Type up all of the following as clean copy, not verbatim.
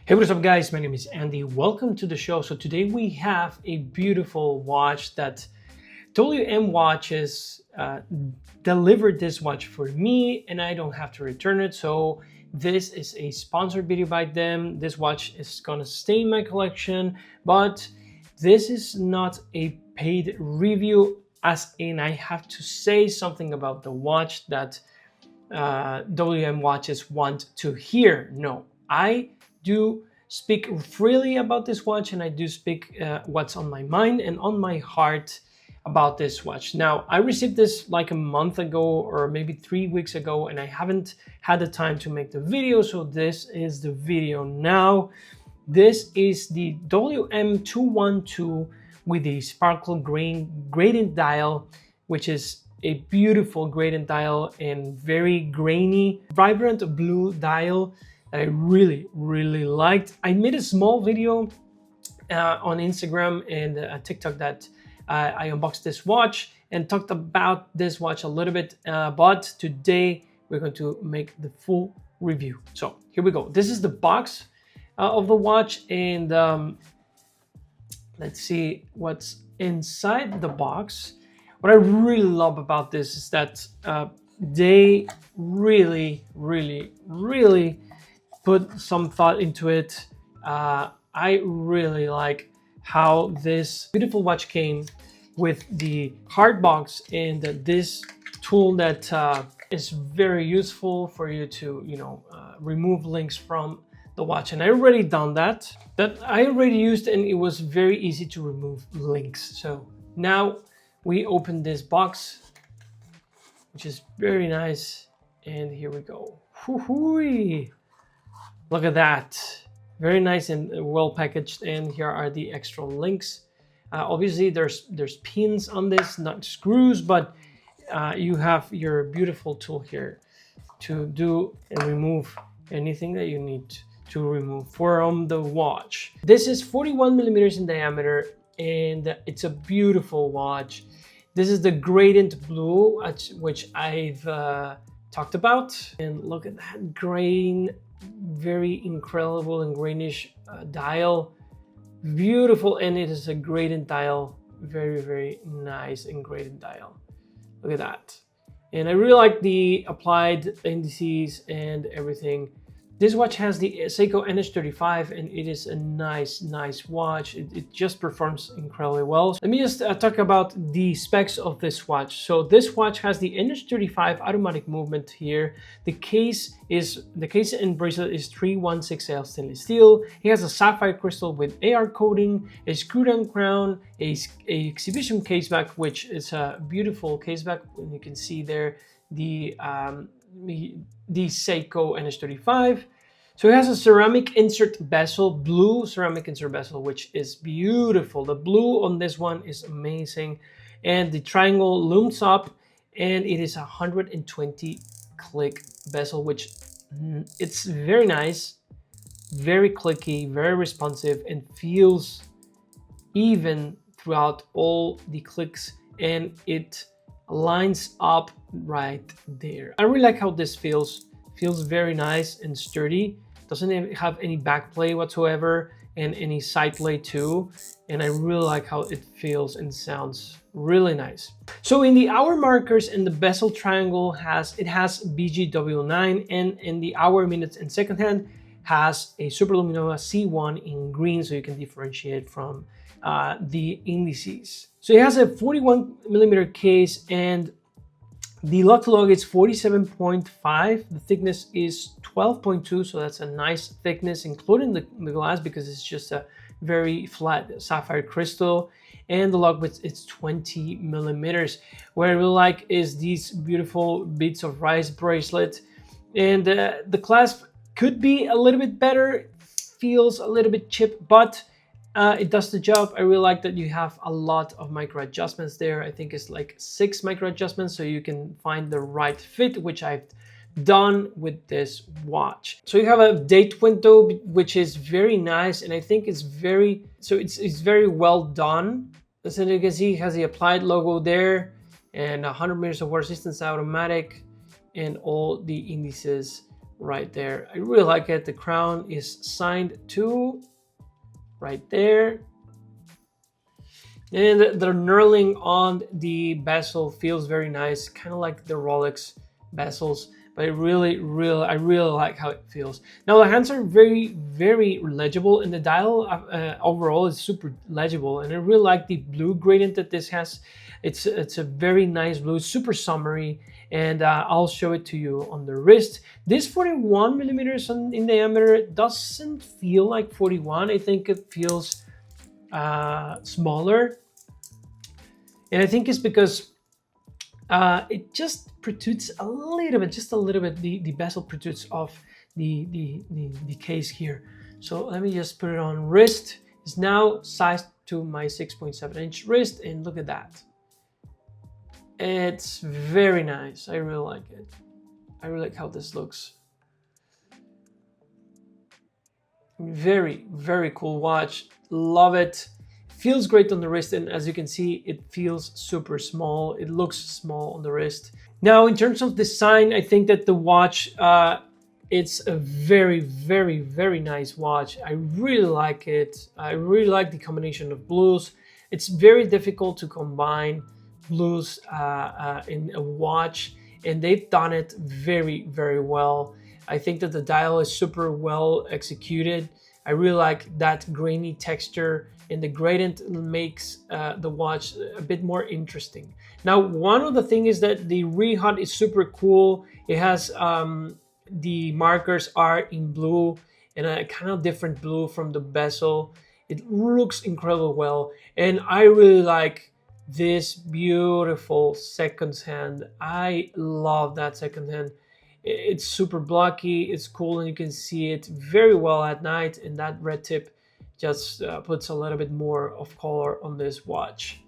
Hey, what's up guys? My name is Andy. Welcome to the show. So today we have a beautiful watch that WM Watches delivered this watch for me and I don't have to return it. So this is a sponsored video by them. This watch is gonna stay in my collection, but this is not a paid review, as in I have to say something about the watch that WM Watches want to hear. No, I do speak freely about this watch, and I do speak what's on my mind and on my heart about this watch. Now, I received this like a month ago or maybe 3 weeks ago, and I haven't had the time to make the video, so this is the video now. This is the WM212 with the sparkle gradient dial, which is a beautiful gradient dial and very grainy, vibrant blue dial that I really liked. I made a small video on Instagram and TikTok that I unboxed this watch and talked about this watch a little bit, but today we're going to make the full review. So here we go. This is the box of the watch, and let's see what's inside the box. What I really love about this is that they really put some thought into it. I really like how this beautiful watch came with the hard box and this tool that is very useful for you to, remove links from the watch. And I already done that. I already used, and it was very easy to remove links. So now we open this box, which is very nice, and here we go. Hoo-hoo-y. Look at that, very nice and well packaged. And here are the extra links. Obviously there's pins on this, not screws, but you have your beautiful tool here to do and remove anything that you need to remove from the watch. This is 41 millimeters in diameter, and it's a beautiful watch. This is the gradient blue, which I've talked about. And look at that grain, very incredible and greenish dial. Beautiful, and it is a gradient dial. Very nice and gradient dial. Look at that. And I really like the applied indices and everything. This watch has the Seiko NH35, and it is a nice watch. It just performs incredibly well. Let me just talk about the specs of this watch. So this watch has the NH35 automatic movement here. The case and bracelet is 316L stainless steel. It has a sapphire crystal with AR coating, a screw-down crown, a exhibition case back, which is a beautiful case back. And you can see there the Seiko NH35. So it has a ceramic insert bezel, blue ceramic insert bezel, which is beautiful. The blue on this one is amazing. And the triangle looms up, and it is a 120 click bezel, which it's very nice, very clicky, very responsive, and feels even throughout all the clicks, and it lines up right there. I really like how this feels very nice and sturdy. Doesn't have any back play whatsoever, and any side play too. And I really like how it feels and sounds really nice. So in the hour markers and the bezel triangle it has BGW9, and in the hour, minutes, and second hand has a Superluminova C1 in green, so you can differentiate from the indices. So it has a 41 millimeter case, and the lug to lug is 47.5. The thickness is 12.2, so that's a nice thickness, including the glass, because it's just a very flat sapphire crystal. And the lug width is 20 millimeters. What I really like is these beautiful beads of rice bracelet, and the clasp could be a little bit better. Feels a little bit chipped, but it does the job. I really like that you have a lot of micro adjustments there. I think it's like 6 micro adjustments, so you can find the right fit, which I've done with this watch. So you have a date window, which is very nice, and I think it's very well done. As you can see, it has the applied logo there, and 100 meters of water resistance automatic, and all the indices right there. I really like it. The crown is signed too, right there. And the knurling on the bezel feels very nice, kind of like the Rolex bezels, but I really like how it feels. Now the hands are very legible, and the dial overall is super legible, and I really like the blue gradient that this has. It's a very nice blue, super summery, and I'll show it to you on the wrist. This 41 millimeters in diameter doesn't feel like 41. I think it feels smaller, and I think it's because it just protrudes a little bit, just a little bit. The bezel protrudes off the case here. So let me just put it on wrist. It's now sized to my 6.7-inch wrist, and look at that. It's very nice. I really like it. I really like how this looks. Very cool watch. Love it. Feels great on the wrist, and as you can see, it feels super small. It looks small on the wrist. Now, in terms of design, I think that the watch, it's a very nice watch. I really like it. I really like the combination of blues. It's very difficult to combine blues in a watch, and they've done it very well. I think that the dial is super well executed. I really like that grainy texture, and the gradient makes the watch a bit more interesting. Now, one of the things is that the reHUD is super cool. It has the markers are in blue, and a kind of different blue from the bezel. It looks incredible well, and I really like this beautiful second hand. I love that second hand. It's super blocky, it's cool, and you can see it very well at night, and that red tip just puts a little bit more of color on this watch.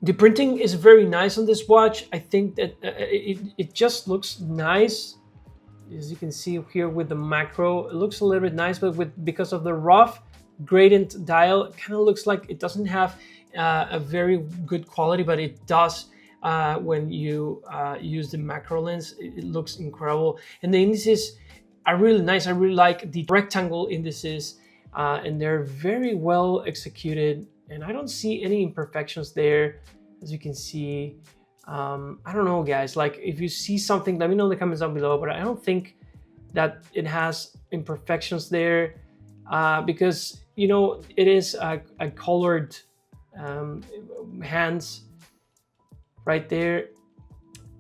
The printing is very nice on this watch. I think that it just looks nice. As you can see here with the macro, it looks a little bit nice, but because of the rough gradient dial, it kind of looks like it doesn't have a very good quality, but it does when you use the macro lens. It looks incredible, and the indices are really nice. I really like the rectangle indices, and they're very well executed, and I don't see any imperfections there. As you can see, I don't know, guys, like if you see something, let me know in the comments down below, but I don't think that it has imperfections there, because, you know, it is a colored hands right there,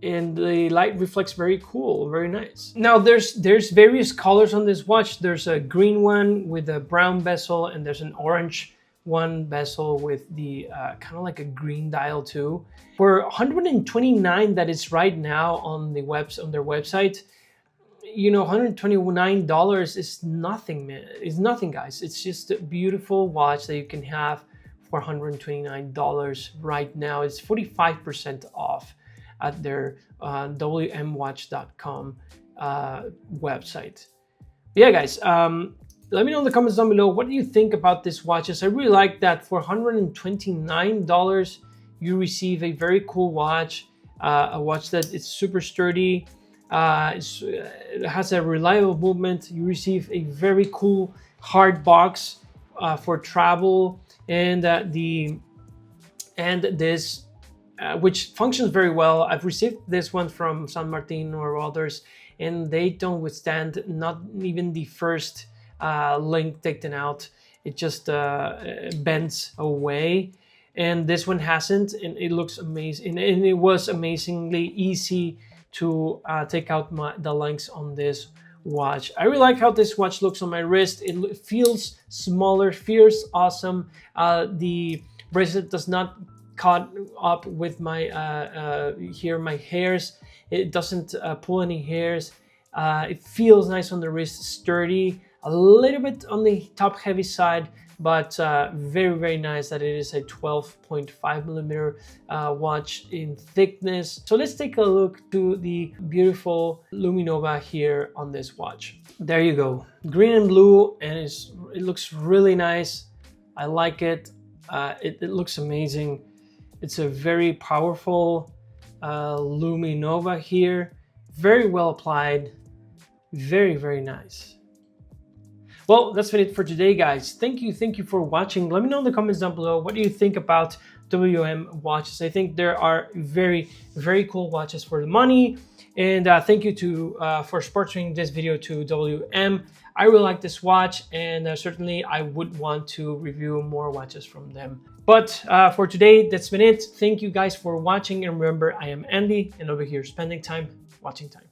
and the light reflects very cool, very nice. Now there's various colors on this watch. There's a green one with a brown bezel, and there's an orange one bezel with the kind of like a green dial too. For $129 that is right now on their website, you know, $129 is nothing, man. It's nothing, guys. It's just a beautiful watch that you can have for $129 right now. It's 45% off at their WM212.com website. Yeah, guys, let me know in the comments down below, what do you think about this watches? I really like that for $129 you receive a very cool watch, a watch that is super sturdy, it has a reliable movement. You receive a very cool hard box for travel, and this which functions very well. I've received this one from San Martin or others, and they don't withstand not even the first link taken out. It just bends away, and this one hasn't, and it looks amazing, and it was amazingly easy to take out the links on this watch. I really like how this watch looks on my wrist. It feels smaller, feels awesome. The bracelet does not cut up with my my hairs. It doesn't pull any hairs. It feels nice on the wrist, sturdy, a little bit on the top heavy side, but very nice that it is a 12.5 millimeter watch in thickness. So let's take a look to the beautiful Luminova here on this watch. There you go, green and blue, and it looks really nice. I like it. It looks amazing. It's a very powerful Luminova here, very well applied, Very, very nice. Well, that's been it for today, guys. Thank you for watching. Let me know in the comments down below, what do you think about WM watches? I think there are very, very cool watches for the money. And thank you for sponsoring this video to WM. I really like this watch, and certainly I would want to review more watches from them. But for today, that's been it. Thank you guys for watching, and remember, I am Andy, and over here spending time watching time.